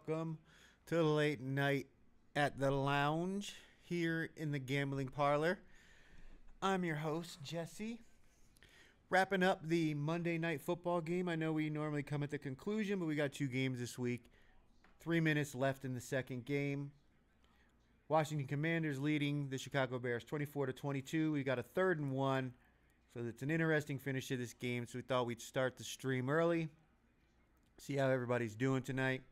welcome to the late night at the lounge here in the gambling parlor. I'm your host, Jesse. Wrapping up the Monday night football game. I know we normally come at the conclusion, but we got two games this week. 3 minutes left in the second game. Washington Commanders leading the Chicago Bears 24-22. We got a 3rd and 1. So it's an interesting finish to this game. So we thought we'd start the stream early. See how everybody's doing tonight.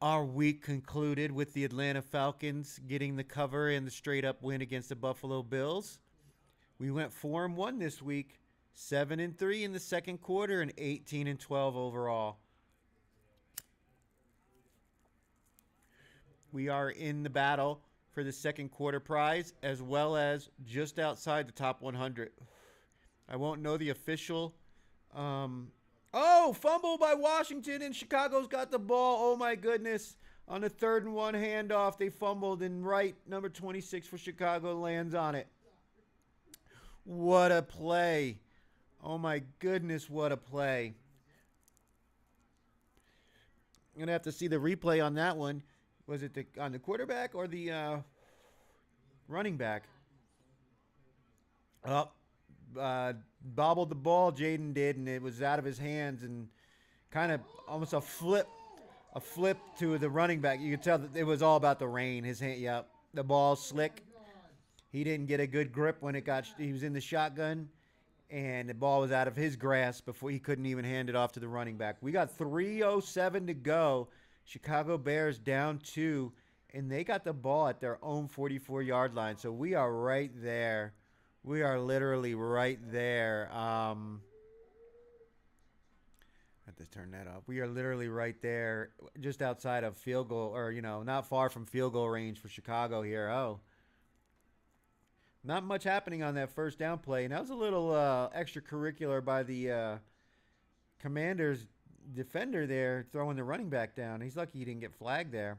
Our week concluded with the Atlanta Falcons getting the cover and the straight-up win against the Buffalo Bills. We went 4-1 this week, 7-3 in the second quarter, and 18-12 overall. We are in the battle for the second quarter prize, as well as just outside the top 100. I won't know the official. Fumble by Washington, and Chicago's got the ball. Oh, my goodness. On the 3rd and 1 handoff, they fumbled, and number 26 for Chicago lands on it. What a play. Oh, my goodness, what a play. I'm going to have to see the replay on that one. Was it on the quarterback or the running back? Bobbled the ball, Jaden did, and it was out of his hands, and kind of almost a flip to the running back. You could tell that it was all about the rain. His hand, the ball's slick. He didn't get a good grip when he was in the shotgun, and the ball was out of his grasp before he couldn't even hand it off to the running back. We got 3:07 to go. Chicago Bears down 2, and they got the ball at their own 44-yard line. So we are right there. We are literally right there. I have to turn that off. We are literally right there, just outside of field goal, or, not far from field goal range for Chicago here. Not much happening on that first down play. And that was a little extracurricular by the Commanders defender there, throwing the running back down. He's lucky he didn't get flagged there.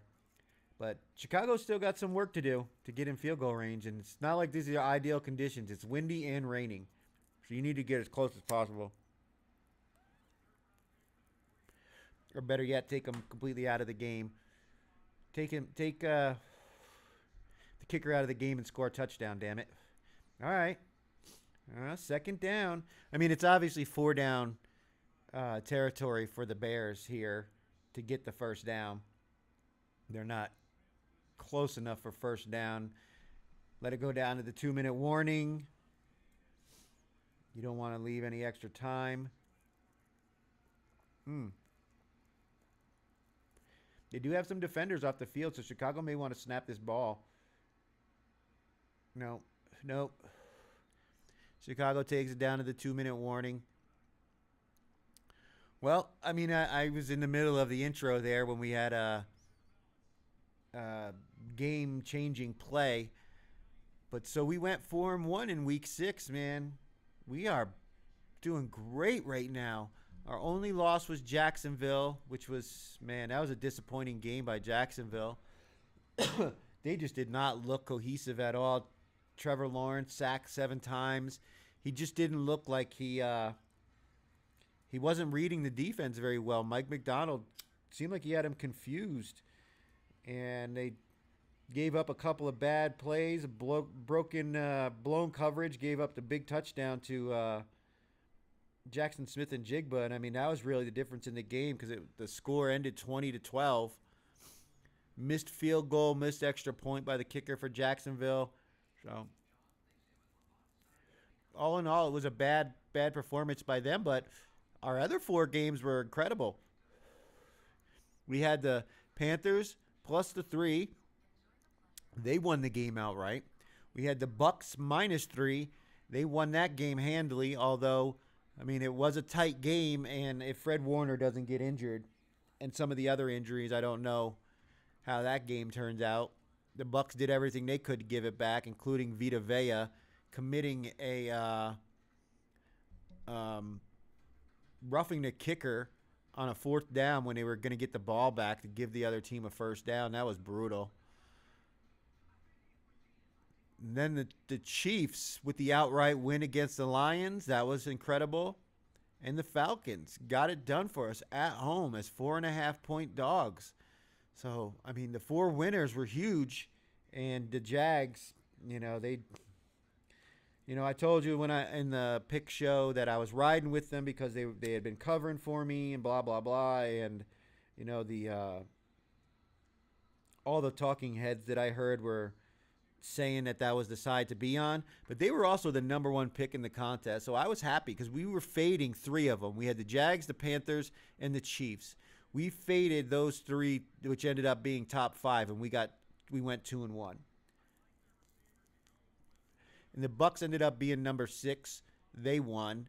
But Chicago's still got some work to do to get in field goal range, and it's not like these are ideal conditions. It's windy and raining, so you need to get as close as possible. Or better yet, take them completely out of the game. Take the kicker out of the game and score a touchdown, damn it. All right. 2nd down. I mean, it's obviously 4 down territory for the Bears here to get the first down. They're not close enough for first down. Let it go down to the 2-minute warning. You don't want to leave any extra time. They do have some defenders off the field, so Chicago may want to snap this ball. Nope. Chicago takes it down to the 2-minute warning. Well, I mean, I was in the middle of the intro there when we had a game-changing play. But so we went 4-1 in week 6, man. We are doing great right now. Our only loss was Jacksonville, which was, that was a disappointing game by Jacksonville. They just did not look cohesive at all. Trevor Lawrence sacked 7 times. He just didn't look like he wasn't reading the defense very well. Mike McDonald seemed like he had him confused. And they gave up a couple of bad plays, blown coverage, gave up the big touchdown to Jackson Smith and Jigba. And, I mean, that was really the difference in the game because the score ended 20-12. Missed field goal, missed extra point by the kicker for Jacksonville. So, all in all, it was a bad performance by them, but our other 4 games were incredible. We had the Panthers plus the 3. They won the game outright. We had the Bucks minus 3. They won that game handily, although, I mean, it was a tight game, and if Fred Warner doesn't get injured and some of the other injuries, I don't know how that game turns out. The Bucks did everything they could to give it back, including Vita Vea committing a roughing the kicker on a 4th down when they were going to get the ball back to give the other team a first down. That was brutal. And then the Chiefs with the outright win against the Lions. That was incredible. and the Falcons got it done for us at home as 4.5-point dogs. So, I mean, the four winners were huge, and the Jags, I told you when I in the pick show that I was riding with them because they had been covering for me and blah blah blah, and the all the talking heads that I heard were saying that was the side to be on, but they were also the number one pick in the contest. So I was happy because we were fading three of them. We had the Jags, the Panthers, and the Chiefs. We faded those three, which ended up being top five, and we went 2-1. And the Bucks ended up being number 6. They won,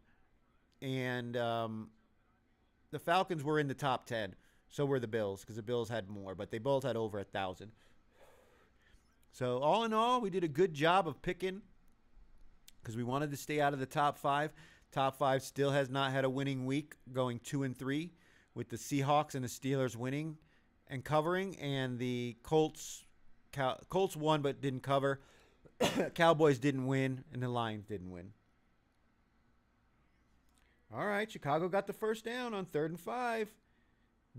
and the Falcons were in the top 10. So were the Bills because the Bills had more, but they both had over 1,000. So all in all, we did a good job of picking because we wanted to stay out of the top 5. Top 5 still has not had a winning week, going 2-3 with the Seahawks and the Steelers winning and covering, and the Colts won but didn't cover. Cowboys didn't win, and the Lions didn't win. All right, Chicago got the first down on 3rd and 5.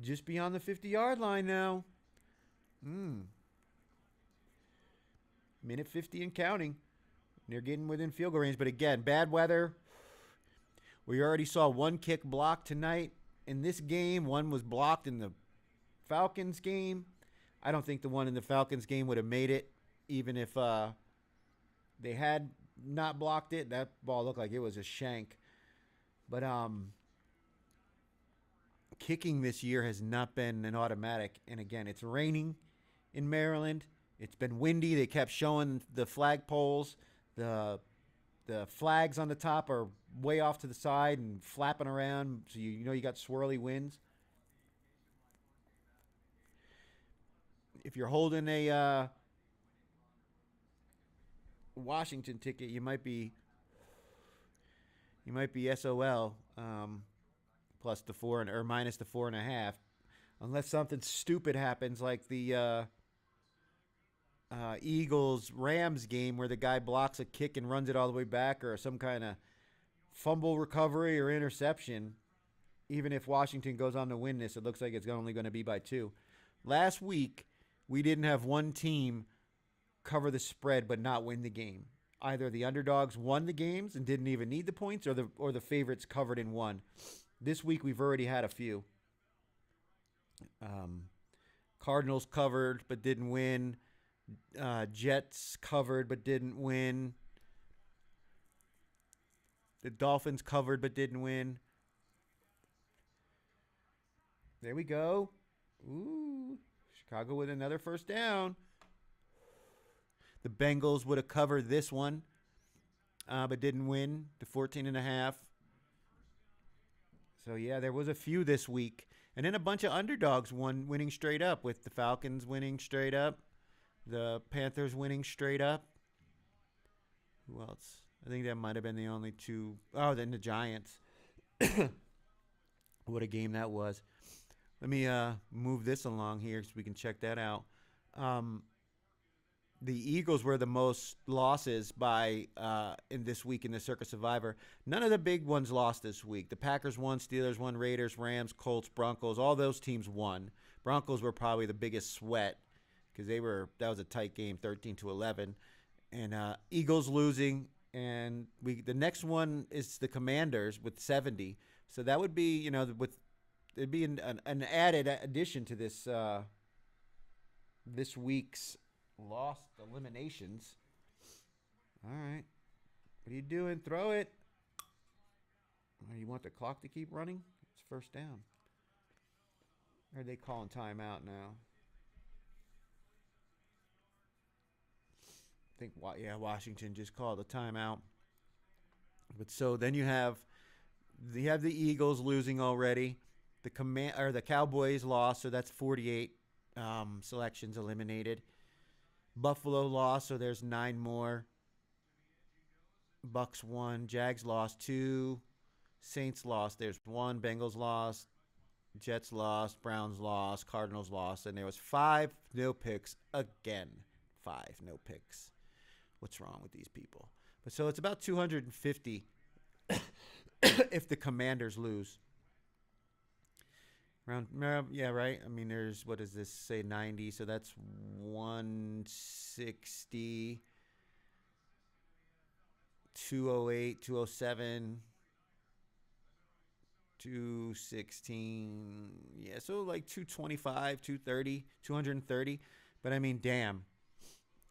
Just beyond the 50-yard line now. Minute 50 and counting. They're getting within field goal range. But again, bad weather. We already saw one kick blocked tonight in this game. One was blocked in the Falcons game. I don't think the one in the Falcons game would have made it, even if they had not blocked it. That ball looked like it was a shank. But kicking this year has not been an automatic. And again, it's raining in Maryland. It's been windy. They kept showing the flagpoles. The flags on the top are way off to the side and flapping around, so you got swirly winds. If you're holding a Washington ticket, you might be SOL, plus the 4 or minus the 4.5, unless something stupid happens like the Eagles-Rams game where the guy blocks a kick and runs it all the way back, or some kind of fumble recovery or interception. Even if Washington goes on to win this, it looks like it's only going to be by 2. Last week, we didn't have one team cover the spread but not win the game. Either the underdogs won the games and didn't even need the points, or the favorites covered and won. This week, we've already had a few. Cardinals covered but didn't win. Jets covered but didn't win. The Dolphins covered but didn't win. There we go. Ooh, Chicago with another first down. The Bengals would have covered this one, but didn't win the 14.5. So yeah, there was a few this week, and then a bunch of underdogs winning straight up, with the Falcons winning straight up. The Panthers winning straight up. Who else? I think that might have been the only two. Oh, then the Giants. What a game that was. Let me move this along here so we can check that out. The Eagles were the most losses by in this week in the Circa Survivor. None of the big ones lost this week. The Packers won, Steelers won, Raiders, Rams, Colts, Broncos. All those teams won. Broncos were probably the biggest sweat, because that was a tight game, 13-11, and Eagles losing, and the next one is the Commanders with 70. So that would be it'd be an added addition to this week's lost eliminations. All right, what are you doing? Throw it. Oh, you want the clock to keep running? It's first down. Or are they calling timeout now? I think, Washington just called a timeout. But so then you have the Eagles losing already. The Cowboys lost, so that's 48 selections eliminated. Buffalo lost, so there's 9 more. Bucks won. Jags lost 2. Saints lost. There's 1. Bengals lost. Jets lost. Browns lost. Cardinals lost. And there was 5 no picks again. 5 no picks. What's wrong with these people? But so it's about 250 if the Commanders lose. Around, yeah, right. I mean, there's what does this say? 90, so that's 160, 208, 207, 216. Yeah, so like 225, 230, 230. But I mean, damn.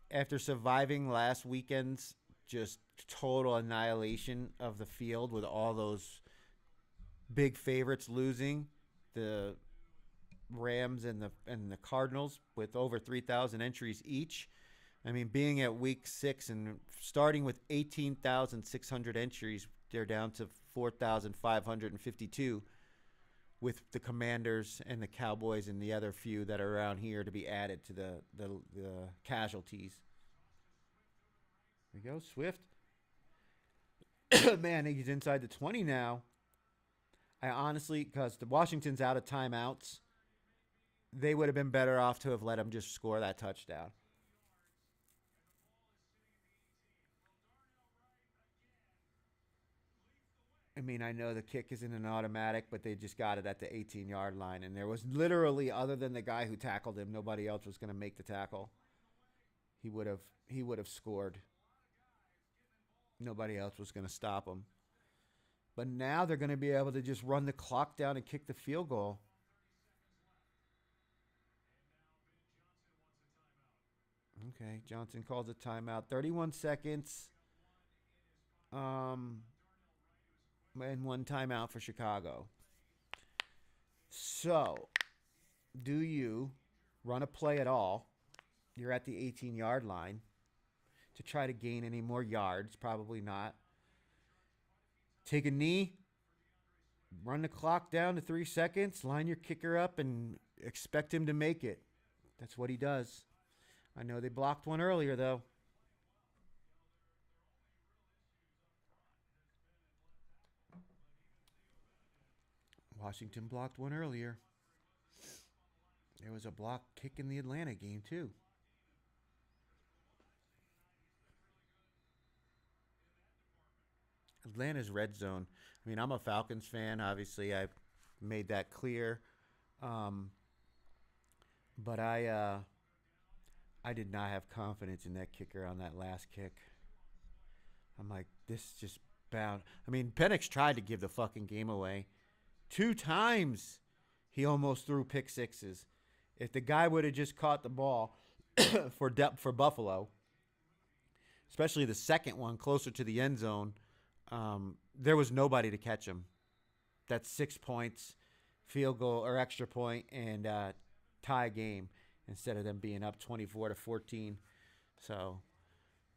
After surviving last weekend's just total annihilation of the field with all those big favorites losing, the Rams and the Cardinals with over 3,000 entries each. I mean, being at week 6 and starting with 18,600 entries, they're down to 4,552 with the Commanders and the Cowboys and the other few that are around here to be added to the casualties. There we go, Swift. Man, he's inside the 20 now. I honestly, because the Washington's out of timeouts, they would have been better off to have let him just score that touchdown. I mean, I know the kick isn't an automatic, but they just got it at the 18-yard line. And there was literally, other than the guy who tackled him, nobody else was going to make the tackle. He would have scored. Nobody else was going to stop him. But now they're going to be able to just run the clock down and kick the field goal. Okay, Johnson calls a timeout. 31 seconds. And one timeout for Chicago. So, do you run a play at all? You're at the 18-yard line to try to gain any more yards. Probably not. Take a knee. Run the clock down to 3 seconds. Line your kicker up and expect him to make it. That's what he does. I know they blocked one earlier, though. Washington blocked one earlier. There was a block kick in the Atlanta game, too. Atlanta's red zone. I mean, I'm a Falcons fan. Obviously, I've made that clear. But I did not have confidence in that kicker on that last kick. I'm like, this just bound. I mean, Penix tried to give the fucking game away. 2 times he almost threw pick sixes. If the guy would have just caught the ball for Buffalo, especially the second one closer to the end zone, there was nobody to catch him. That's 6 points, field goal or extra point, and tie game instead of them being up 24-14. So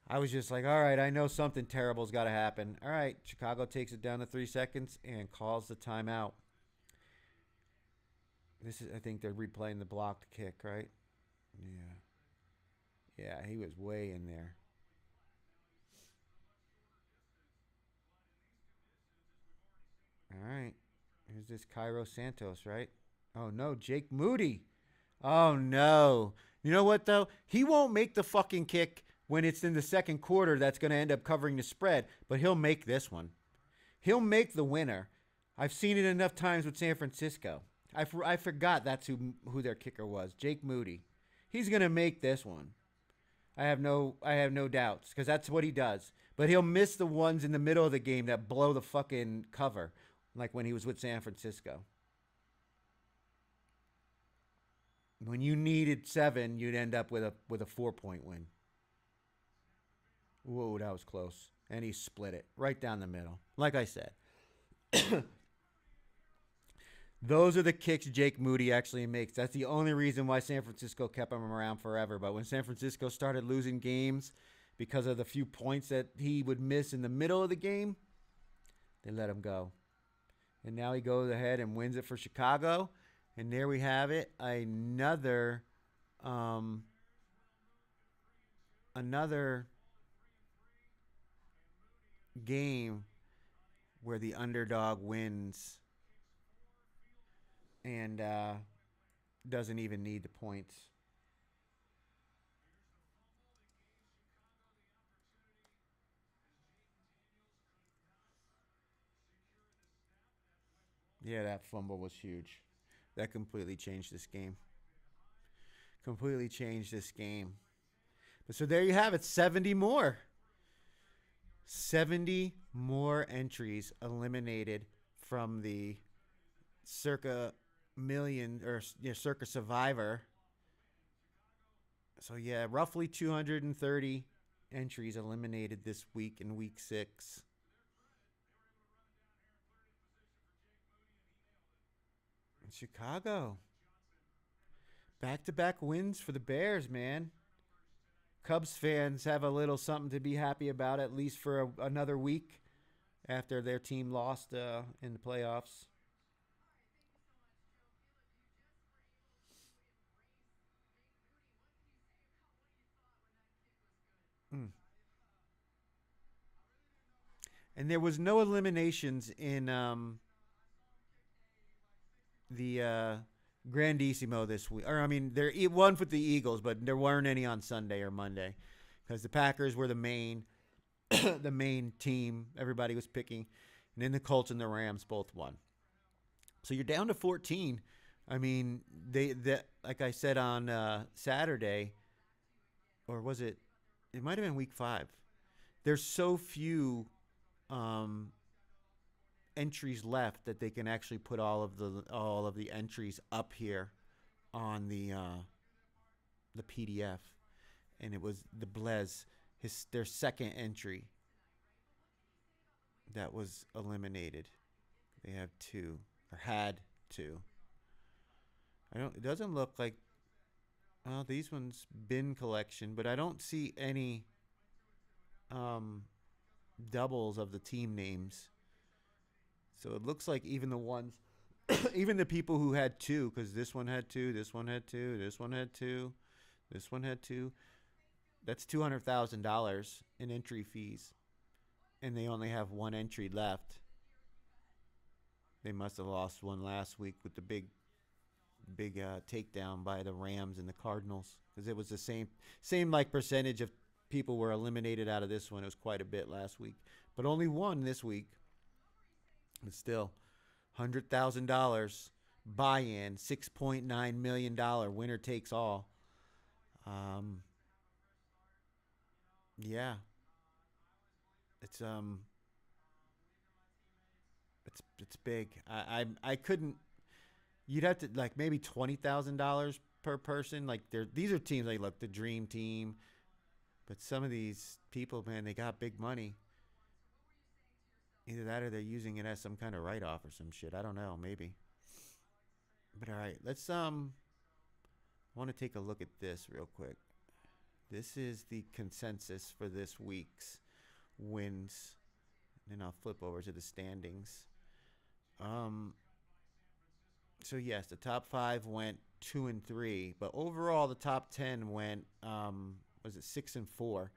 I was just like, all right, I know something terrible's got to happen. All right, Chicago takes it down to 3 seconds and calls the timeout. This is, I think they're replaying the blocked kick, right? Yeah. Yeah, he was way in there. All right. Here's this Cairo Santos, right? Oh, no, Jake Moody. Oh, no. You know what, though? He won't make the fucking kick when it's in the second quarter that's going to end up covering the spread, but he'll make this one. He'll make the winner. I've seen it enough times with San Francisco. I forgot that's who their kicker was, Jake Moody. He's going to make this one. I have no doubts because that's what he does. But he'll miss the ones in the middle of the game that blow the fucking cover, like when he was with San Francisco. When you needed 7, you'd end up with a 4-point win. Whoa, that was close. And he split it right down the middle. Like I said. Those are the kicks Jake Moody actually makes. That's the only reason why San Francisco kept him around forever. But when San Francisco started losing games because of the few points that he would miss in the middle of the game, they let him go. And now he goes ahead and wins it for Chicago. And there we have it. Another game where the underdog wins and doesn't even need the points. Yeah, that fumble was huge. That completely changed this game. Completely changed this game. But so there you have it. 70 more. 70 more entries eliminated from the Circa Million or Circa Survivor. So yeah, roughly 230 entries eliminated this week in week 6. In Chicago. Back-to-back wins for the Bears, man. Cubs fans have a little something to be happy about, at least for another week after their team lost in the playoffs. Mm. And there was no eliminations in the Grandissimo this week. Or I mean, there one with the Eagles, but there weren't any on Sunday or Monday because the Packers were the main the main team everybody was picking, and then the Colts and the Rams both won. So you're down to 14. I mean, they that like I said on Saturday, or was it? It might have been week 5. There's so few um, entries left that they can actually put all of the entries up here on the PDF, and it was the Blez their second entry that was eliminated. They have 2 or had 2. I don't. It doesn't look like. Well, these ones bin collection, but I don't see any um, doubles of the team names. So it looks like even the ones, even the people who had 2, because this one had 2, this one had 2, this one had 2, this one had 2. That's $200,000 in entry fees, and they only have 1 entry left. They must have lost one last week with the big takedown by the Rams and the Cardinals, because it was the same like percentage of people were eliminated out of this one. It was quite a bit last week, but only 1 this week. But still, $100,000 buy-in, $6.9 million winner takes all. Yeah, it's it's big. I couldn't. You'd have to like maybe $20,000 per person. Like these are teams like look the dream team, but some of these people, man, they got big money. Either that or they're using it as some kind of write off or some shit. I don't know, maybe. But all right, let's I want to take a look at this real quick. This is the consensus for this week's wins. Then I'll flip over to the standings. Um so yes, the top 5 went 2 and 3, but overall the top 10 went was it 6 and 4.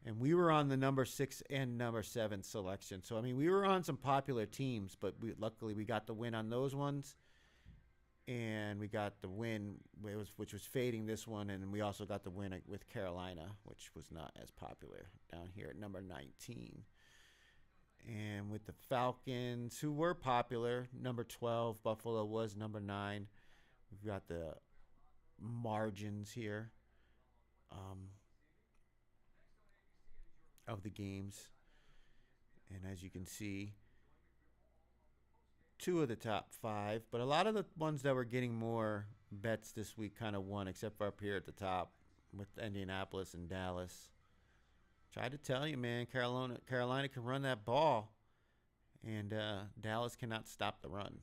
And we were on the number 6 and number 7 selection. So I mean, we were on some popular teams, but luckily we got the win on those ones, and we got the win which was fading this one, and we also got the win with Carolina, which was not as popular down here at number 19. And with the Falcons, who were popular, number 12, Buffalo was number 9. We've got the margins here. Of the games. And as you can see, 2 of the top 5, but a lot of the ones that were getting more bets this week kind of won, except for up here at the top with Indianapolis and Dallas. Tried to tell you, man, Carolina can run that ball, and Dallas cannot stop the run.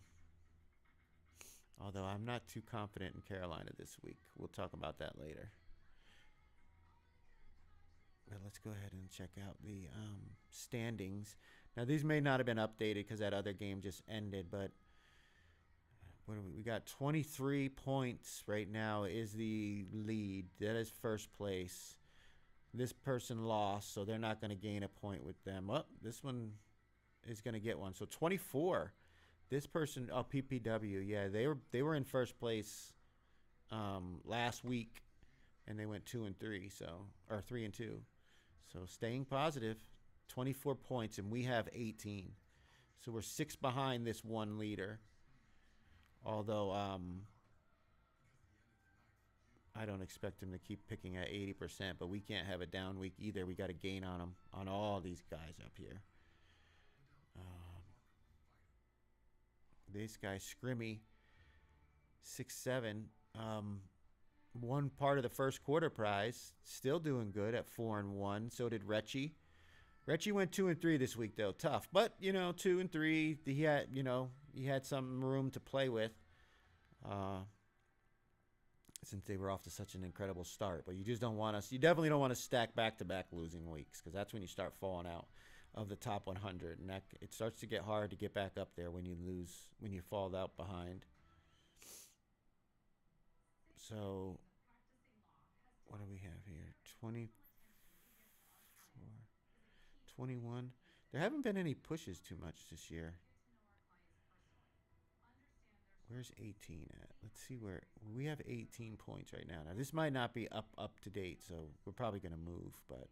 Although I'm not too confident in Carolina this week. We'll talk about that later. But let's go ahead and check out the standings. Now, these may not have been updated because that other game just ended, but what we got 23 points right now is the lead. That is first place. This person lost, so they're not going to gain a point with them. Oh, this one is going to get one. So 24. This person, PPW, yeah, they were in first place last week, and they went 2 and 3, or 3 and 2. So staying positive, 24 points, and we have 18. So we're 6 behind this one leader. Although I don't expect him to keep picking at 80%, but we can't have a down week either. We got to gain on him, on all these guys up here. This guy, Scrimmy, 6'7", won part of the first quarter prize. Still doing good at 4-1. So did Recchi. Recchi went 2-3 this week though, tough. But 2-3, he had some room to play with. Since they were off to such an incredible start. But you just don't want us. You definitely don't want to stack back-to-back losing weeks, because that's when you start falling out of the top 100, and it starts to get hard to get back up there when you lose, when you fall out behind. So, what do we have here? 24, 21. There haven't been any pushes too much this year. Where's 18 at? Let's see where we have 18 points right now. Now this might not be up to date, so we're probably going to move, but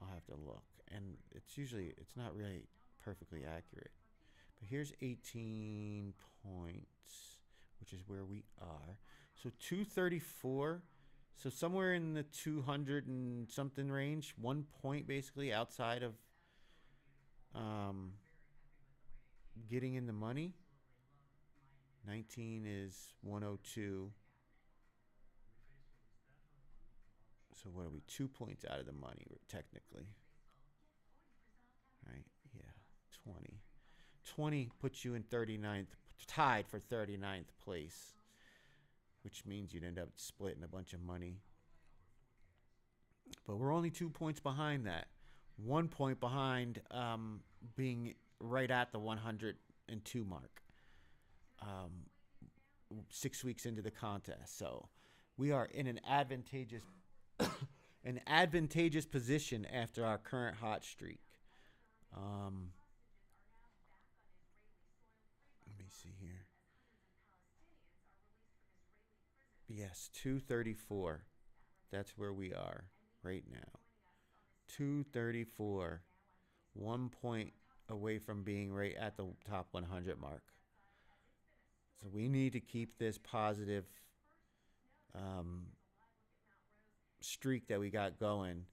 I'll have to look. And it's not really perfectly accurate. But here's 18 points, which is where we are. So 234. So somewhere in the 200 and something range, 1 point basically outside of getting in the money. 19 is 102. So what are we? 2 points out of the money, technically. Right? Yeah. 20. 20 puts you in 39th, tied for 39th place, which means you'd end up splitting a bunch of money. But we're only 2 points behind that. 1 point behind being right at the 102 mark. 6 weeks into the contest. So we are in an advantageous position after our current hot streak. Let me see here. Yes, 234. That's where we are right now. 234. 1 point away from being right at the top 100 mark. So we need to keep this positive streak that we got going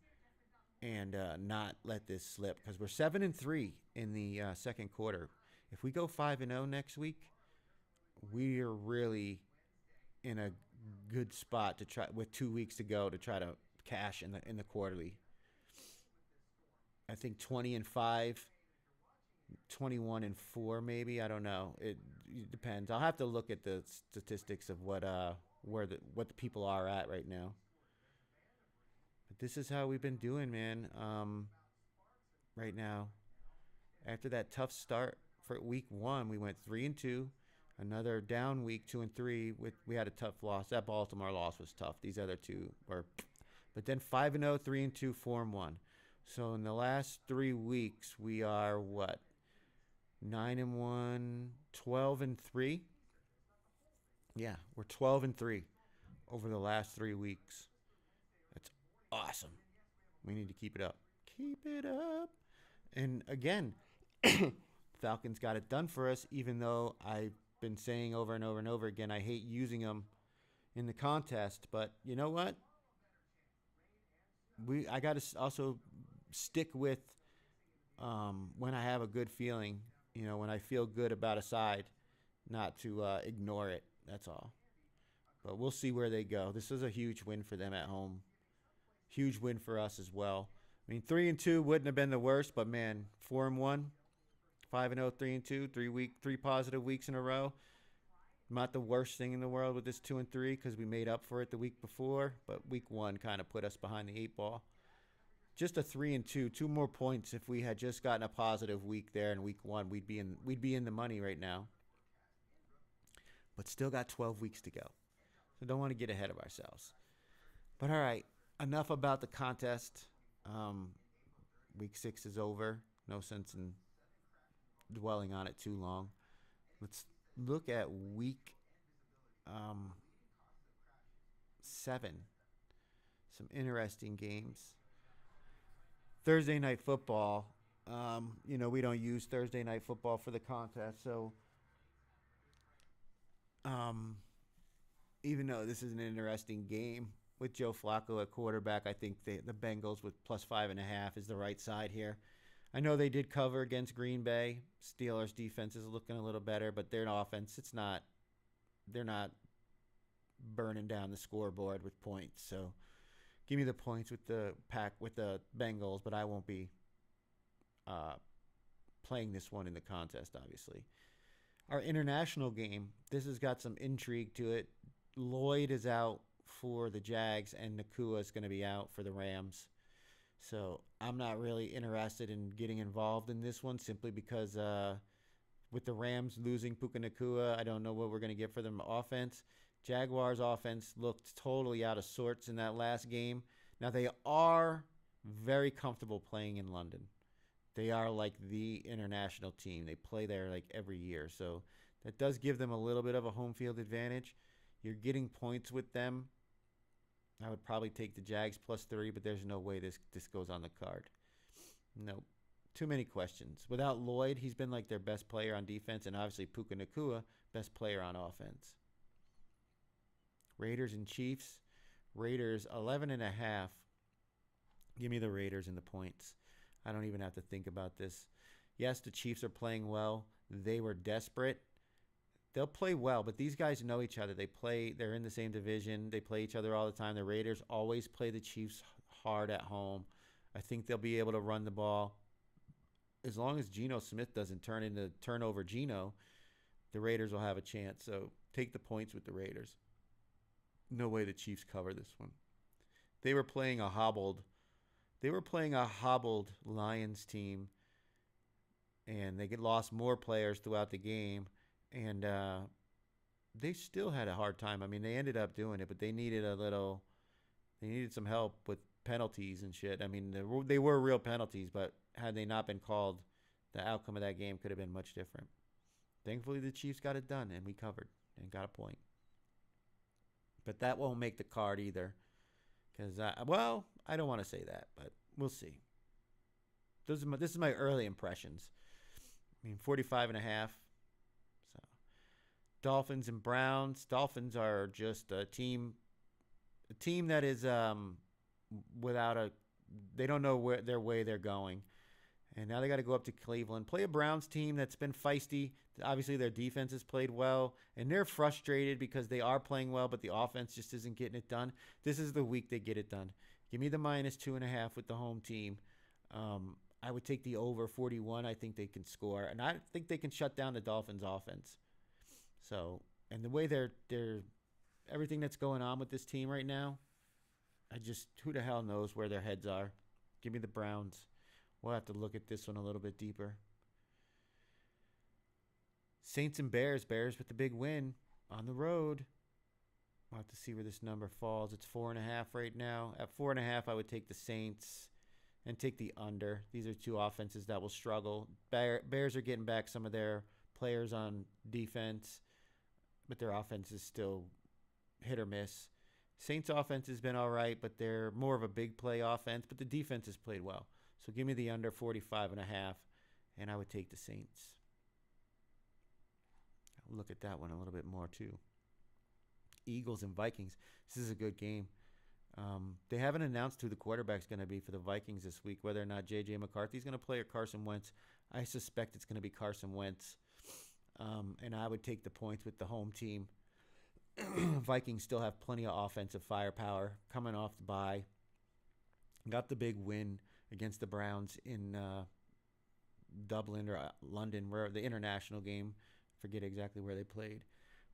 and not let this slip, because we're 7-3 in the second quarter. If we go 5-0 next week, we are really in a good spot to try, with 2 weeks to go, to try to cash in the quarterly. I think 20-5, 21-4, maybe. I don't know. It depends. I'll have to look at the statistics of what the people are at right now. But this is how we've been doing, man. Right now, after that tough start for week 1, we went 3-2. Another down week, 2-3. We had a tough loss. That Baltimore loss was tough. These other two were, but then 5-0, 3-2, 4-1. So in the last 3 weeks, we are what? 9-1, 12-3. Yeah, we're 12-3 over the last 3 weeks. That's awesome. We need to keep it up. Keep it up. And again, Falcons got it done for us, even though I've been saying over and over and over again, I hate using them in the contest. But you know what? I got to also stick with when I have a good feeling, when I feel good about a side, not to ignore it. That's all. But we'll see where they go. This is a huge win for them at home. Huge win for us as well. I mean, 3-2 wouldn't have been the worst, but man, 4-1, 5-0, 3-2, 3 positive weeks in a row. Not the worst thing in the world with this 2-3, because we made up for it the week before, but week 1 kind of put us behind the 8 ball. Just a 3-2, 2 more points. If we had just gotten a positive week there in week 1, we'd be in the money right now. But still got 12 weeks to go, so don't want to get ahead of ourselves. But all right, enough about the contest. Week 6 is over. No sense in dwelling on it too long. Let's look at week 7. Some interesting games. Thursday night football. We don't use Thursday night football for the contest, so Um, Even though this is an interesting game with Joe Flacco at quarterback, I think the Bengals with +5.5 is the right side here. I know they did cover against Green Bay. Steelers defense is looking a little better, but their offense, it's not. They're not burning down the scoreboard with points. So give me the points with the Bengals, but I won't be uh, playing this one in the contest, obviously. Our international game, this has got some intrigue to it. Lloyd is out for the Jags, and Nakua is going to be out for the Rams. So I'm not really interested in getting involved in this one simply because with the Rams losing Puka Nakua, I don't know what we're going to get for them offense. Jaguars offense looked totally out of sorts in that last game. Now they are very comfortable playing in London. They are like the international team. They play there like every year. So that does give them a little bit of a home field advantage. You're getting points with them. I would probably take the Jags +3, but there's no way this goes on the card. Nope. Too many questions. Without Lloyd, he's been like their best player on defense, and obviously Puka Nakua, best player on offense. Raiders and Chiefs. Raiders 11.5. Give me the Raiders and the points. I don't even have to think about this. Yes, the Chiefs are playing well. They were desperate. They'll play well, but these guys know each other. They're in the same division. They play each other all the time. The Raiders always play the Chiefs hard at home. I think they'll be able to run the ball. As long as Geno Smith doesn't turn into turnover Geno, the Raiders will have a chance. So take the points with the Raiders. No way the Chiefs cover this one. They were playing a hobbled Lions team, and they lost more players throughout the game, and they still had a hard time. I mean, they ended up doing it, but they needed some help with penalties and shit. I mean, they were real penalties, but had they not been called, the outcome of that game could have been much different. Thankfully, the Chiefs got it done, and we covered and got a point. But that won't make the card either. Because, I don't want to say that, but we'll see. This is my early impressions. I mean, 45.5. So, Dolphins and Browns. Dolphins are just a team that is they don't know where they're going. And now they got to go up to Cleveland, play a Browns team that's been feisty. Obviously, their defense has played well, and they're frustrated because they are playing well, but the offense just isn't getting it done. This is the week they get it done. Give me the -2.5 with the home team. I would take the over 41. I think they can score, and I think they can shut down the Dolphins' offense. So, and the way they're everything that's going on with this team right now, who the hell knows where their heads are? Give me the Browns. We'll have to look at this one a little bit deeper. Saints and Bears. Bears with the big win on the road. We'll have to see where this number falls. It's 4.5 right now. At 4.5, I would take the Saints and take the under. These are two offenses that will struggle. Bears are getting back some of their players on defense, but their offense is still hit or miss. Saints offense has been all right, but they're more of a big play offense, but the defense has played well. So give me the under 45.5, and I would take the Saints. I'll look at that one a little bit more too. Eagles and Vikings. This is a good game. They haven't announced who the quarterback's going to be for the Vikings this week, whether or not J.J. McCarthy's going to play or Carson Wentz. I suspect it's going to be Carson Wentz, and I would take the points with the home team. Vikings still have plenty of offensive firepower coming off the bye. Got the big win against the Browns in Dublin or London, where the international game. Forget exactly where they played.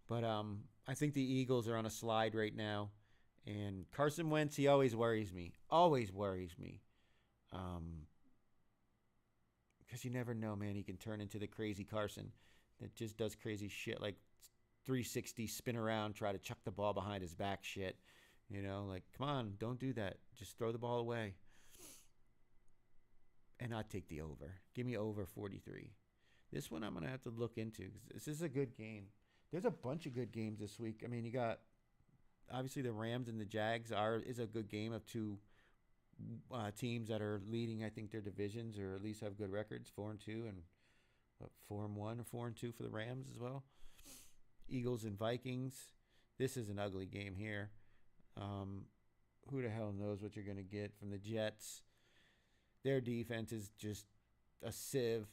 But I think the Eagles are on a slide right now. And Carson Wentz, he always worries me. Always worries me. Because you never know, man. He can turn into the crazy Carson that just does crazy shit like 360, spin around, try to chuck the ball behind his back shit. You know, like, come on, don't do that. Just throw the ball away. And I'd take the over. Give me over 43. This one I'm going to have to look into. This is a good game. There's a bunch of good games this week. I mean, you got, obviously, the Rams and the Jags is a good game of two teams that are leading, I think, their divisions, or at least have good records, 4-2, and 4-1 or 4-2 for the Rams as well. Eagles and Vikings. This is an ugly game here. Who the hell knows what you're going to get from the Jets? Their defense is just a sieve.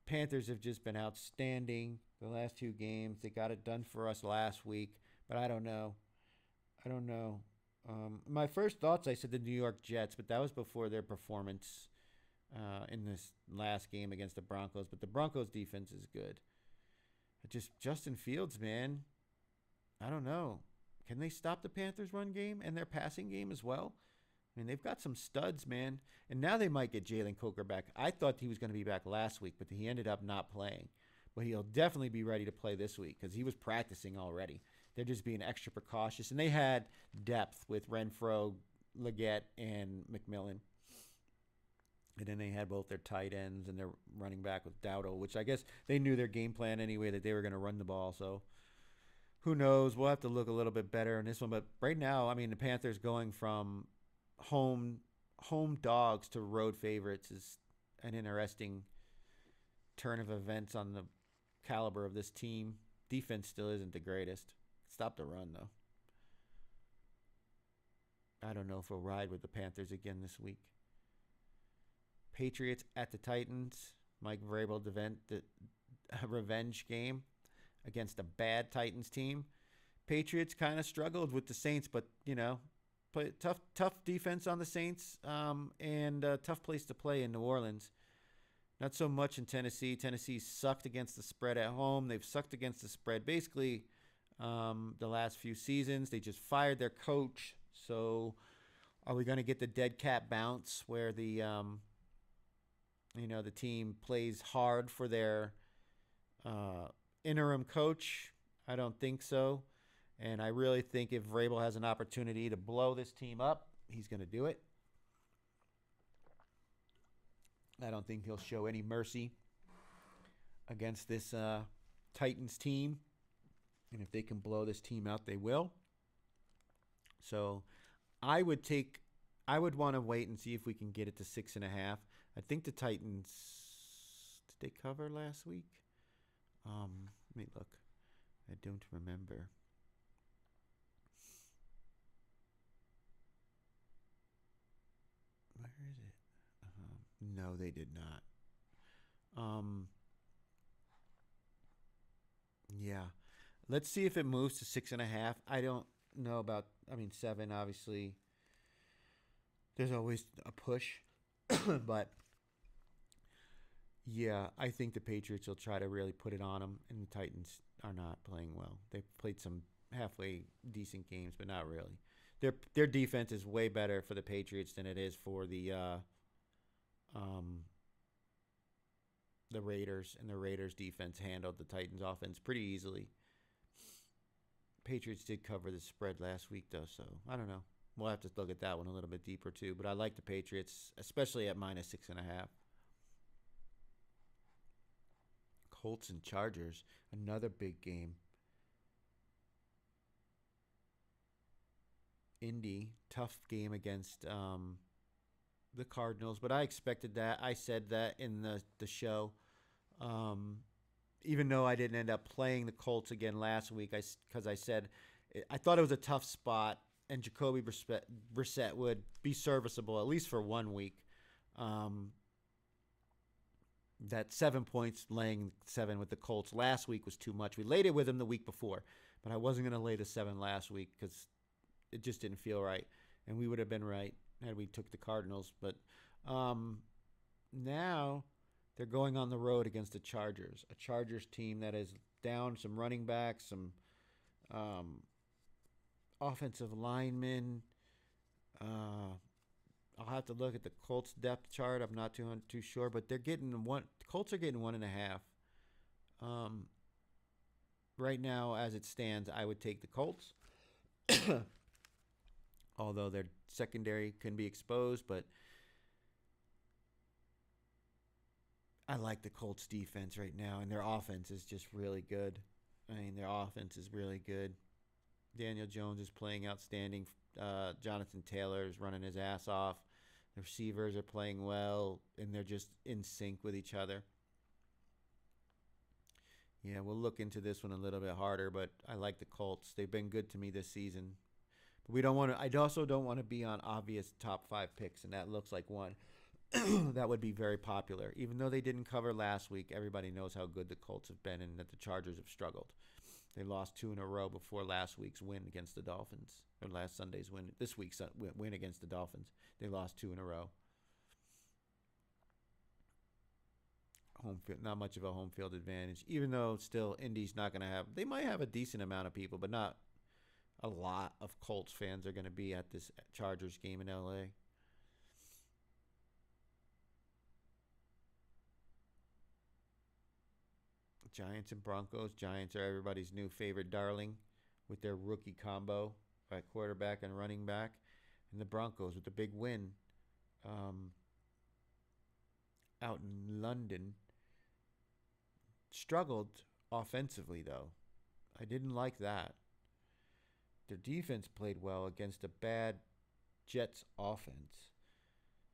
Panthers have just been outstanding the last two games. They got it done for us last week, but I don't know. I don't know. My first thoughts, I said the New York Jets, but that was before their performance in this last game against the Broncos. But the Broncos' defense is good. Just Justin Fields, man. I don't know. Can they stop the Panthers' run game and their passing game as well? I mean, they've got some studs, man. And now they might get Jalen Coker back. I thought he was going to be back last week, but he ended up not playing. But he'll definitely be ready to play this week because he was practicing already. They're just being extra precautious. And they had depth with Renfro, Leggett, and McMillan. And then they had both their tight ends and their running back with Dowdle, which I guess they knew their game plan anyway, that they were going to run the ball. So who knows? We'll have to look a little bit better in this one. But right now, I mean, the Panthers going from home dogs to road favorites is an interesting turn of events on the caliber of this team. Defense still isn't the greatest. Stop the run, though. I don't know if we'll ride with the Panthers again this week. Patriots at the Titans. Mike Vrabel the revenge game against a bad Titans team. Patriots kind of struggled with the Saints, but, you know, play tough defense on the Saints and a tough place to play in New Orleans. Not so much in Tennessee. Tennessee sucked against the spread at home. They've sucked against the spread basically the last few seasons. They just fired their coach. So are we going to get the dead cat bounce where the the team plays hard for their interim coach? I don't think so. And I really think if Vrabel has an opportunity to blow this team up, he's going to do it. I don't think he'll show any mercy against this Titans team. And if they can blow this team out, they will. So I would want to wait and see if we can get it to 6.5. I think the Titans, did they cover last week? Let me look. I don't remember. Where is it? No, they did not. Yeah. Let's see if it moves to 6.5. I don't know about, 7, obviously. There's always a push. But, yeah, I think the Patriots will try to really put it on them, and the Titans are not playing well. They've played some halfway decent games, but not really. Their defense is way better for the Patriots than it is for the Raiders, and the Raiders' defense handled the Titans' offense pretty easily. Patriots did cover the spread last week, though, so I don't know. We'll have to look at that one a little bit deeper, too. But I like the Patriots, especially at minus 6.5. Colts and Chargers, another big game. Indy, tough game against the Cardinals, but I expected that. I said that in the show. Even though I didn't end up playing the Colts again last week, because I said I thought it was a tough spot, and Jacoby Brissett would be serviceable at least for 1 week. That 7 points, laying 7 with the Colts last week was too much. We laid it with him the week before, but I wasn't going to lay the 7 last week because it just didn't feel right, and we would have been right had we took the Cardinals. But now they're going on the road against the Chargers, a Chargers team that is down some running backs, some offensive linemen. I'll have to look at the Colts depth chart. I'm not too sure, but they're getting one. The Colts are getting 1.5. Right now, as it stands, I would take the Colts. Although their secondary can be exposed, but I like the Colts defense right now, and their offense is just really good. Their offense is really good. Daniel Jones is playing outstanding. Jonathan Taylor is running his ass off. The receivers are playing well, and they're just in sync with each other. Yeah, we'll look into this one a little bit harder, but I like the Colts. They've been good to me this season. But we don't want to. I also don't want to be on obvious top five picks, and that looks like one that would be very popular. Even though they didn't cover last week, everybody knows how good the Colts have been and that the Chargers have struggled. They lost two in a row before last week's win against the Dolphins, or last Sunday's win. This week's win against the Dolphins. They lost two in a row. Home field, not much of a home field advantage, even though still Indy's not going to have. They might have a decent amount of people, but not a lot of Colts fans are going to be at this Chargers game in LA. Giants and Broncos. Giants are everybody's new favorite darling with their rookie combo at quarterback and running back. And the Broncos with the big win out in London. Struggled offensively, though. I didn't like that. Their defense played well against a bad Jets offense.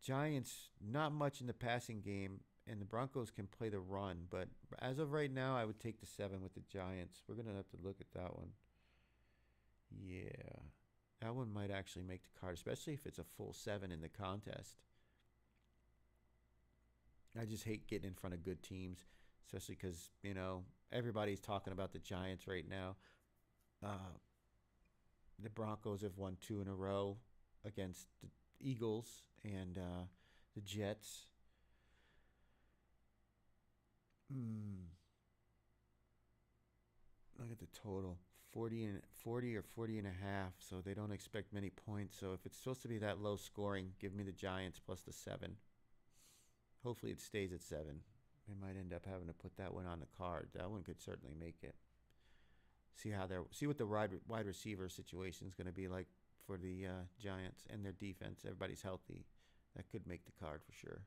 Giants, not much in the passing game, and the Broncos can play the run. But as of right now, I would take the 7 with the Giants. We're going to have to look at that one. Yeah. That one might actually make the card, especially if it's a full 7 in the contest. I just hate getting in front of good teams, especially because, everybody's talking about the Giants right now. The Broncos have won 2 in a row against the Eagles and the Jets. Look at the total. 40 or 40 and a half, so they don't expect many points. So if it's supposed to be that low scoring, give me the Giants plus the 7. Hopefully it stays at 7. They might end up having to put that one on the card. That one could certainly make it. See what the wide receiver situation is going to be like for the Giants and their defense. Everybody's healthy. That could make the card for sure.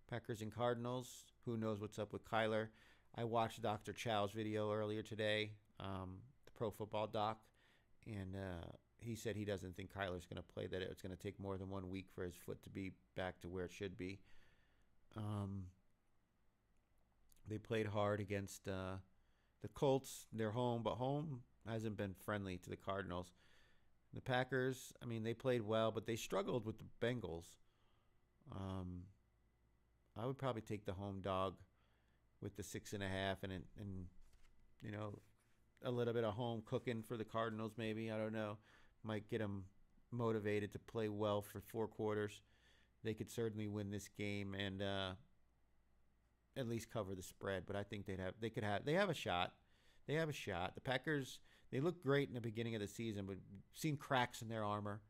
Packers and Cardinals. Who knows what's up with Kyler? I watched Dr. Chow's video earlier today, the Pro Football Doc, and he said he doesn't think Kyler's going to play, that it's going to take more than 1 week for his foot to be back to where it should be. They played hard against the Colts. They're home, but home hasn't been friendly to the Cardinals. The Packers, they played well, but they struggled with the Bengals. I would probably take the home dog with the 6.5 and a little bit of home cooking for the Cardinals. Maybe, I don't know, might get them motivated to play well for 4 quarters. They could certainly win this game and at least cover the spread. But I think they have a shot. They have a shot. The Packers, they look great in the beginning of the season, but seen cracks in their armor.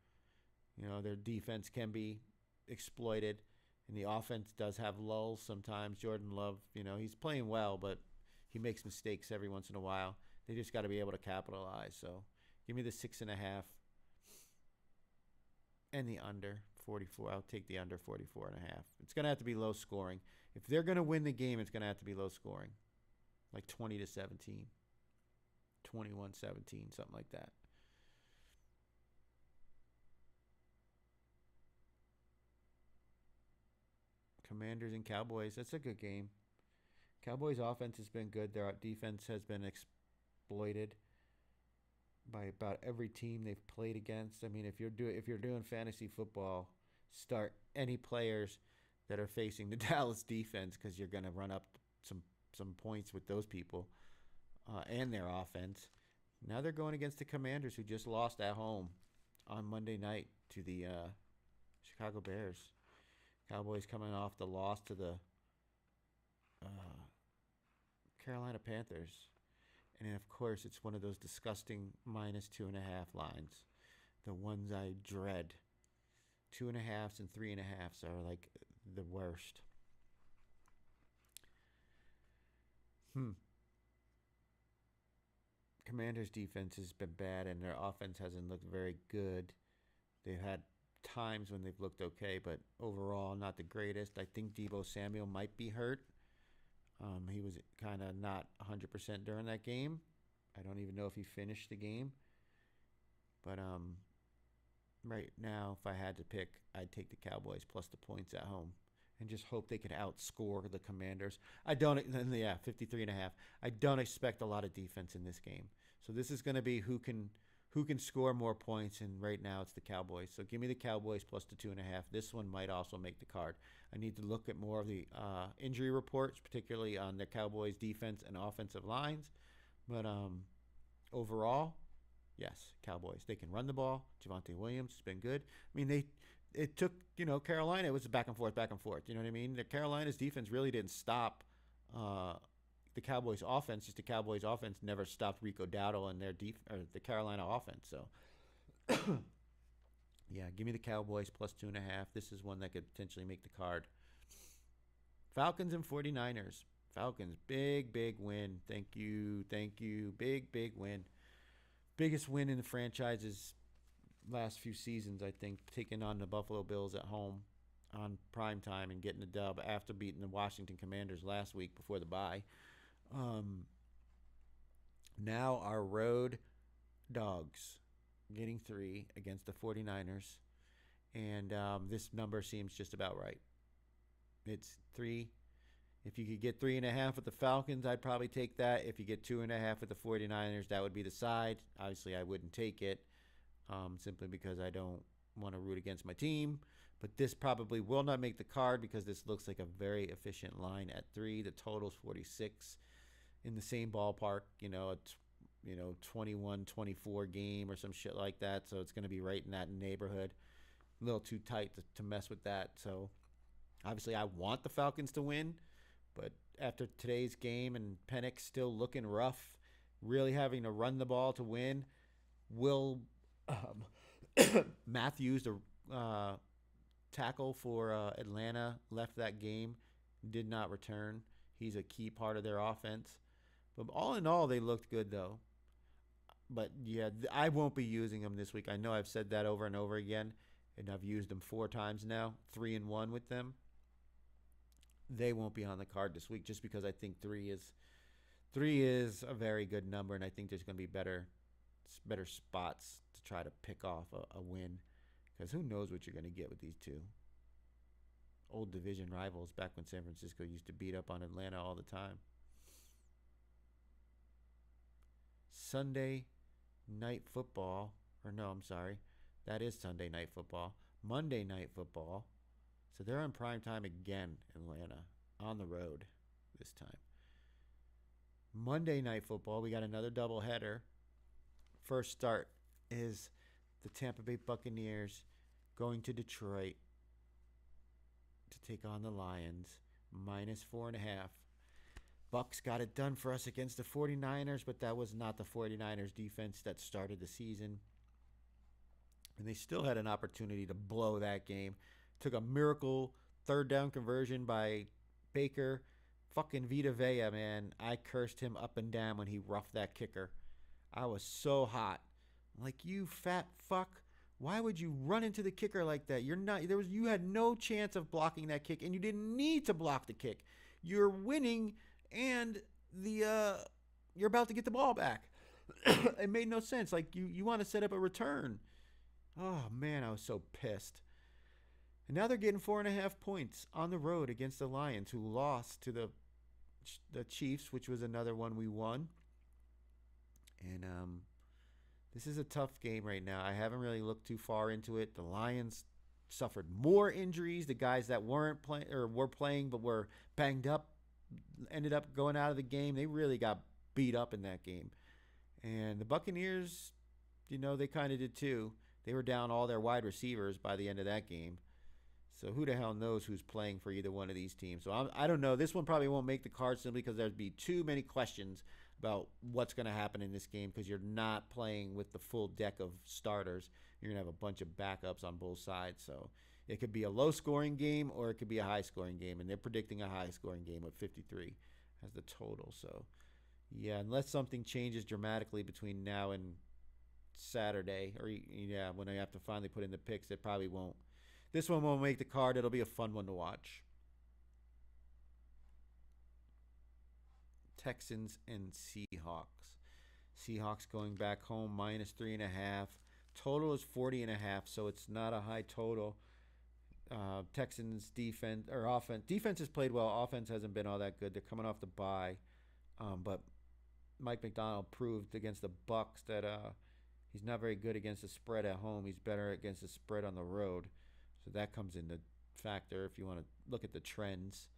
Their defense can be exploited, and the offense does have lulls sometimes. Jordan Love, he's playing well, but he makes mistakes every once in a while. They just got to be able to capitalize. So give me the 6.5 and the under 44. I'll take the under 44.5. It's going to have to be low scoring. If they're going to win the game, it's going to have to be low scoring, like 20-17, 21-17, something like that. Commanders and Cowboys. That's a good game. Cowboys' offense has been good. Their defense has been exploited by about every team they've played against. If you're doing fantasy football, start any players that are facing the Dallas defense, because you're going to run up some points with those people and their offense. Now they're going against the Commanders, who just lost at home on Monday night to the Chicago Bears. Cowboys coming off the loss to the Carolina Panthers. And then, of course, it's one of those disgusting -2.5 lines. The ones I dread. 2.5s and 3.5s are like the worst. Commanders' defense has been bad, and their offense hasn't looked very good. They've had times when they've looked okay, but overall not the greatest. I think Deebo Samuel might be hurt. He was kind of not 100% during that game. I don't even know if he finished the game. But right now, if I had to pick, I'd take the Cowboys plus the points at home. and just hope they could outscore the Commanders. I don't, yeah, 53.5. I don't expect a lot of defense in this game. So this is going to be who can score more points, and right now it's the Cowboys. So give me the Cowboys plus the 2.5. This one might also make the card. I need to look at more of the injury reports, particularly on the Cowboys' defense and offensive lines. But overall, yes, Cowboys. They can run the ball. Javonte Williams has been good. I mean, it took, Carolina. It was back and forth, back and forth. You know what I mean? The Carolina's defense really didn't stop the Cowboys' offense. Just the Cowboys' offense never stopped Rico Dowdle and or the Carolina offense. So, yeah, give me the Cowboys plus 2.5. This is one that could potentially make the card. Falcons and 49ers. Falcons, big win. Thank you. Big win. Biggest win in the franchise's last few seasons, I think, taking on the Buffalo Bills at home on prime time and getting the dub after beating the Washington Commanders last week before the bye. Now our road dogs getting 3 against the 49ers. And this number seems just about right. It's 3. If you could get 3.5 with the Falcons, I'd probably take that. If you get 2.5 with the 49ers, that would be the side. Obviously, I wouldn't take it simply because I don't want to root against my team. But this probably will not make the card because this looks like a very efficient line at 3. The total's 46 in the same ballpark, a 21-24 game or some shit like that. So it's going to be right in that neighborhood. A little too tight to mess with that. So obviously I want the Falcons to win. But after today's game and Penix still looking rough, really having to run the ball to win, will Matthews, the tackle for Atlanta, left that game, did not return. He's a key part of their offense. But all in all, they looked good, though. But, yeah, I won't be using them this week. I know I've said that over and over again, and I've used them 4 times now, 3-1 with them. They won't be on the card this week just because I think 3 is a very good number, and I think there's going to be better spots to try to pick off a win, because who knows what you're going to get with these two old division rivals back when San Francisco used to beat up on Atlanta all the time. Sunday night football, or no, I'm sorry, that is Sunday night football. Monday night football. So they're on prime time again, Atlanta, on the road this time. Monday night football, we got another doubleheader. First start is the Tampa Bay Buccaneers going to Detroit to take on the Lions, minus 4.5. Bucks got it done for us against the 49ers, but that was not the 49ers defense that started the season. And they still had an opportunity to blow that game. Took a miracle third down conversion by Baker. Fucking Vita Vea, man. I cursed him up and down when he roughed that kicker. I was so hot. Like, you fat fuck. Why would you run into the kicker like that? You had no chance of blocking that kick, and you didn't need to block the kick. You're winning, and you're about to get the ball back. It made no sense. Like, you want to set up a return. Oh, man, I was so pissed. And now they're getting 4.5 points on the road against the Lions, who lost to the Chiefs, which was another one we won. And this is a tough game right now. I haven't really looked too far into it. The Lions suffered more injuries. The guys that weren't playing or were playing but were banged up ended up going out of the game. They really got beat up in that game. And the Buccaneers, they kind of did too. They were down all their wide receivers by the end of that game. So who the hell knows who's playing for either one of these teams. So I don't know. This one probably won't make the card simply because there'd be too many questions about what's going to happen in this game because you're not playing with the full deck of starters. You're going to have a bunch of backups on both sides. So it could be a low-scoring game or it could be a high-scoring game, and they're predicting a high-scoring game with 53 as the total. So, yeah, unless something changes dramatically between now and Saturday, or, when I have to finally put in the picks, it probably won't. This one won't make the card. It'll be a fun one to watch. Texans and Seahawks. Seahawks going back home, minus 3.5. Total is 40.5, so it's not a high total. Texans defense or offense. Defense has played well. Offense hasn't been all that good. They're coming off the bye, but Mike McDonald proved against the Bucks that he's not very good against the spread at home. He's better against the spread on the road. So that comes into factor if you want to look at the trends.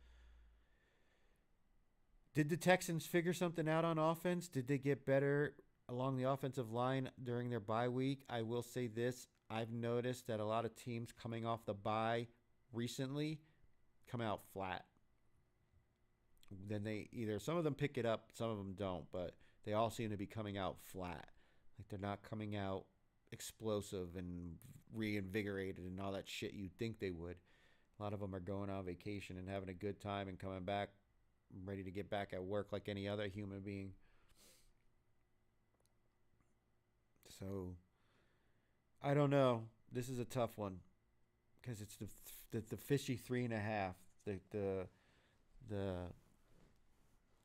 Did the Texans figure something out on offense? Did they get better along the offensive line during their bye week? I will say this. I've noticed that a lot of teams coming off the bye recently come out flat. Then they either, some of them pick it up, some of them don't, but they all seem to be coming out flat. Like they're not coming out explosive and reinvigorated and all that shit you'd think they would. A lot of them are going on vacation and having a good time and coming back ready to get back at work like any other human being. So I don't know. This is a tough one because it's the fishy 3.5.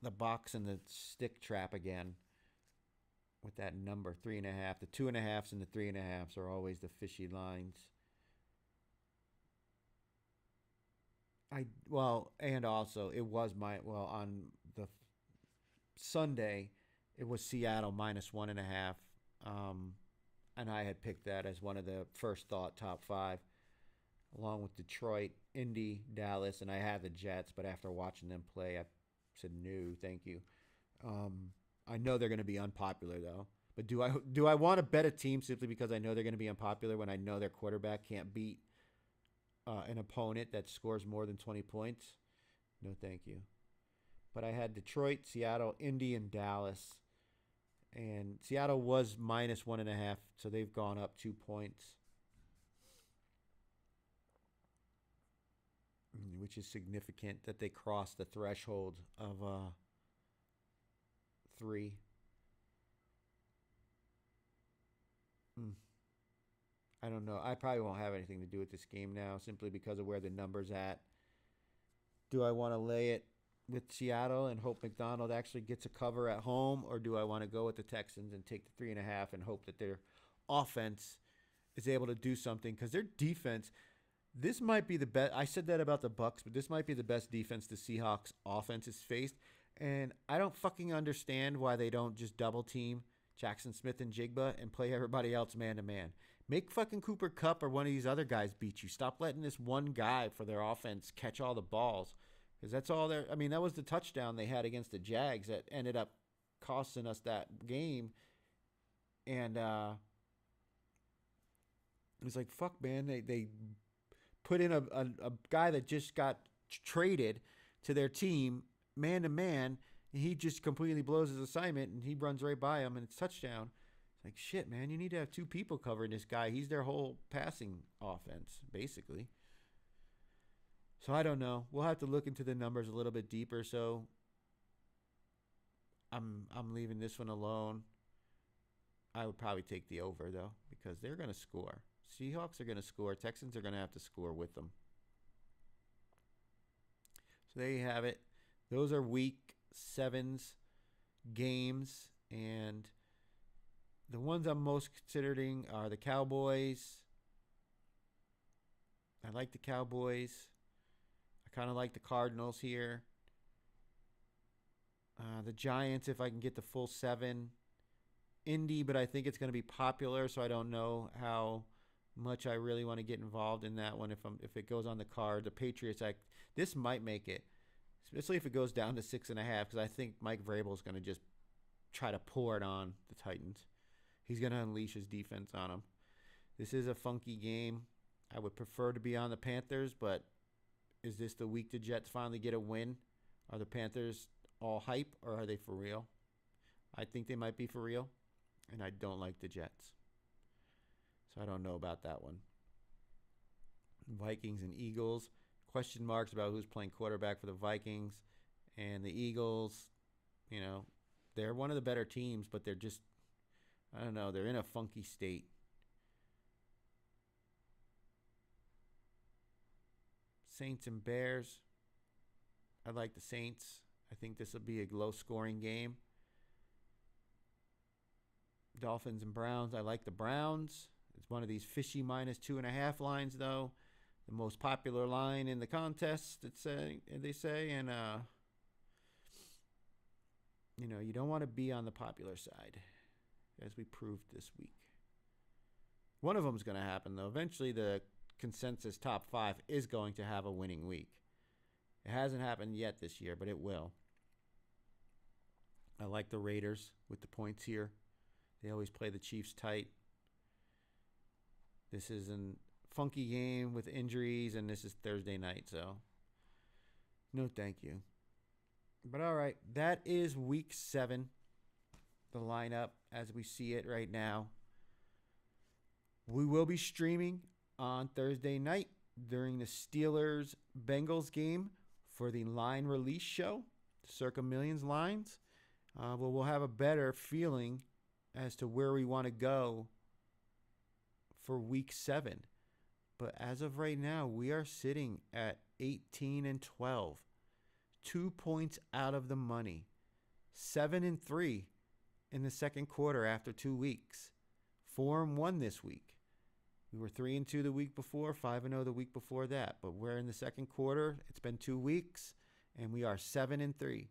The box and the stick trap again with that number 3.5. The 2.5s and the 3.5s are always the fishy lines. And also it was on the Sunday, it was Seattle -1.5. And I had picked that as one of the first thought top 5, along with Detroit, Indy, Dallas, and I had the Jets. But after watching them play, I said no, thank you. I know they're going to be unpopular though. But do I want to bet a team simply because I know they're going to be unpopular when I know their quarterback can't beat an opponent that scores more than 20 points? No, thank you. But I had Detroit, Seattle, Indy, and Dallas. And Seattle was -1.5, so they've gone up 2 points, which is significant that they crossed the threshold of 3. I don't know. I probably won't have anything to do with this game now simply because of where the number's at. Do I want to lay it with Seattle and hope McDonald actually gets a cover at home, or do I want to go with the Texans and take the 3.5 and hope that their offense is able to do something? Because their defense, this might be the best. I said that about the Bucks, but this might be the best defense the Seahawks offense has faced. And I don't fucking understand why they don't just double team Jackson Smith and Jigba and play everybody else man to man. Make fucking Cooper Kupp or one of these other guys beat you. Stop letting this one guy for their offense catch all the balls. Because that's all there. I mean, that was the touchdown they had against the Jags that ended up costing us that game. And it was like, fuck, man. They put in a guy that just got traded to their team man to man. And he just completely blows his assignment and he runs right by him and it's touchdown. It's like, shit, man. You need to have 2 people covering this guy. He's their whole passing offense, basically. So I don't know. We'll have to look into the numbers a little bit deeper. So I'm leaving this one alone. I would probably take the over though because they're going to score. Seahawks are going to score. Texans are going to have to score with them. So there you have it. Those are week 7's games, and the ones I'm most considering are the Cowboys. I like the Cowboys. I kind of like the Cardinals here. The Giants, if I can get the full 7. Indy, but I think it's going to be popular, so I don't know how much I really want to get involved in that one if it goes on the card. The Patriots, this might make it, especially if it goes down to 6.5, because I think Mike Vrabel is going to just try to pour it on the Titans. He's going to unleash his defense on them. This is a funky game. I would prefer to be on the Panthers, but is this the week the Jets finally get a win? Are the Panthers all hype, or are they for real? I think they might be for real, and I don't like the Jets. So I don't know about that one. Vikings and Eagles. Question marks about who's playing quarterback for the Vikings. And the Eagles, they're one of the better teams, but they're just, I don't know, they're in a funky state. Saints and Bears. I like the Saints. I think this will be a low-scoring game. Dolphins and Browns. I like the Browns. It's one of these fishy -2.5 lines, though. the most popular line in the contest. They say, and you don't want to be on the popular side, as we proved this week. One of them is going to happen though. Eventually, the consensus top 5 is going to have a winning week. It hasn't happened yet this year, but it will. I like the Raiders with the points here. They always play the Chiefs tight. This is a funky game with injuries, and this is Thursday night, so no thank you. But all right, that is week 7, the lineup as we see it right now. We will be streaming on Thursday night during the Steelers-Bengals game for the line release show, Circa Millions lines. We'll have a better feeling as to where we want to go for week 7. But as of right now, we are sitting at 18-12, 2 points out of the money, 7-3 in the second quarter after 2 weeks, 4-1 this week. We were 3-2 the week before, 5-0 the week before that. But we're in the second quarter. It's been 2 weeks, and we are 7-3.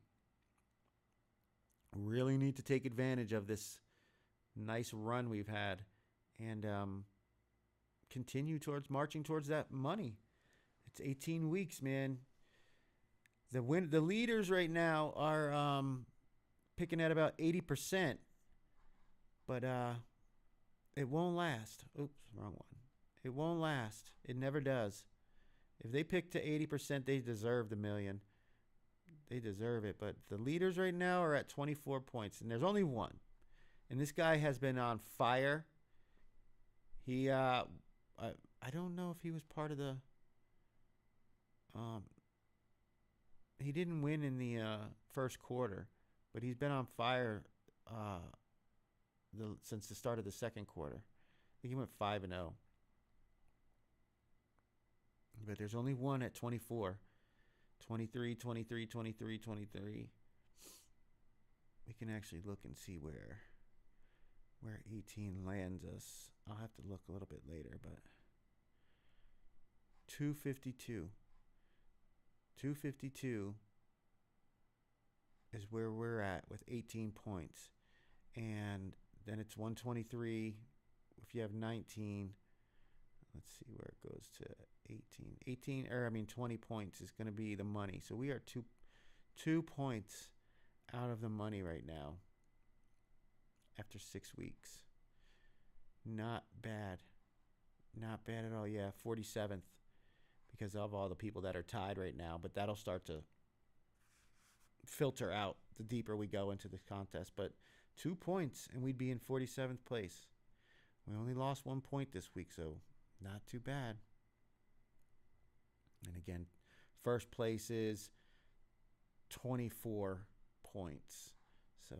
Really need to take advantage of this nice run we've had, and continue marching towards that money. It's 18 weeks, man. The leaders right now are picking at about 80%, but it won't last. Oops, wrong one. It won't last. It never does. If they pick to 80%, they deserve the million. They deserve it. But the leaders right now are at 24 points, and there's only one. And this guy has been on fire. He, I don't know if he was part of the. He didn't win in the first quarter, but he's been on fire since the start of the second quarter. I think he went 5-0. But there's only one at 24. 23, 23, 23, 23. We can actually look and see where 18 lands us. I'll have to look a little bit later, but 252. 252 is where we're at with 18 points. And then it's 123 if you have 19. Let's see where it goes to 18. 20 points is going to be the money. So we are two points out of the money right now after 6 weeks. Not bad. Not bad at all. Yeah, 47th because of all the people that are tied right now. But that'll start to filter out the deeper we go into the contest. But 2 points and we'd be in 47th place. We only lost 1 point this week, so not too bad. And again, first place is 24 points. So,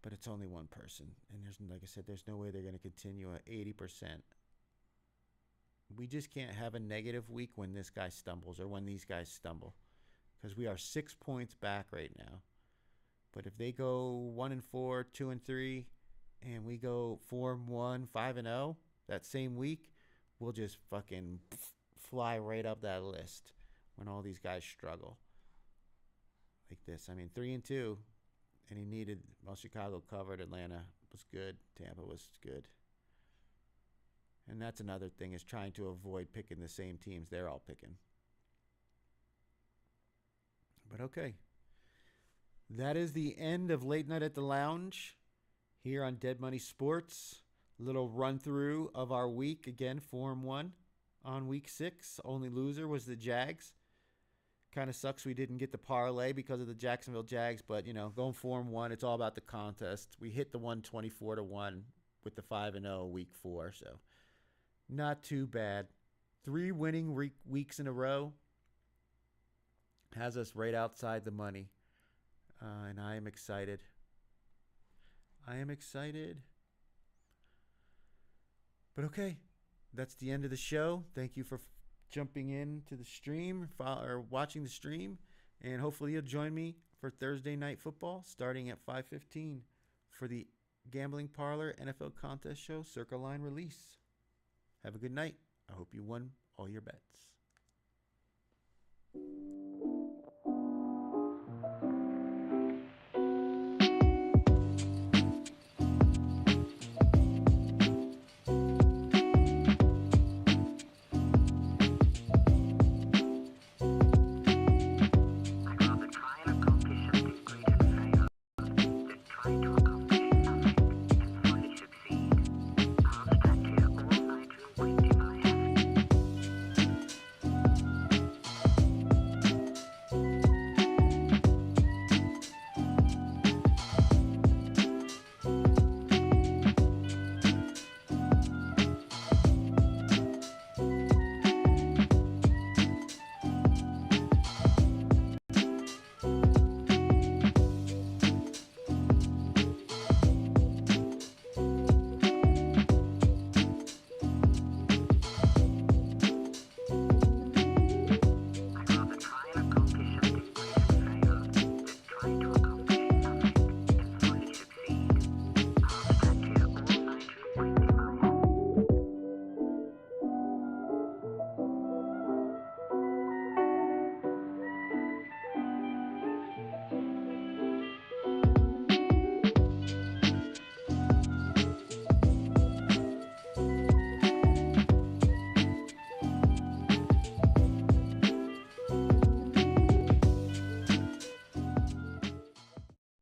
but it's only one person. And there's, like I said, there's no way they're going to continue at 80%. We just can't have a negative week when this guy stumbles or when these guys stumble. Because we are 6 points back right now. But if they go 1-4, 2-3, and we go 4-1, 5-0 that same week, we'll just fucking fly right up that list when all these guys struggle like this. I mean, 3-2, and he needed. Well, Chicago covered. Atlanta was good. Tampa was good. And that's another thing, is trying to avoid picking the same teams they're all picking. But okay. That is the end of Late Night at the Lounge here on Dead Money Sports. Little run through of our week. Again, 4-1 on week 6. Only loser was the Jags. Kind of sucks we didn't get the parlay because of the Jacksonville Jags, but going 4-1, it's all about the contest. We hit the 124-1 with the 5-0 week 4, so not too bad. 3 winning weeks in a row has us right outside the money, and I am excited. But okay, that's the end of the show. Thank you for jumping in to the stream or watching the stream. And hopefully you'll join me for Thursday Night Football starting at 5:15 for the Gambling Parlor NFL Contest Show Circa Line Release. Have a good night. I hope you won all your bets.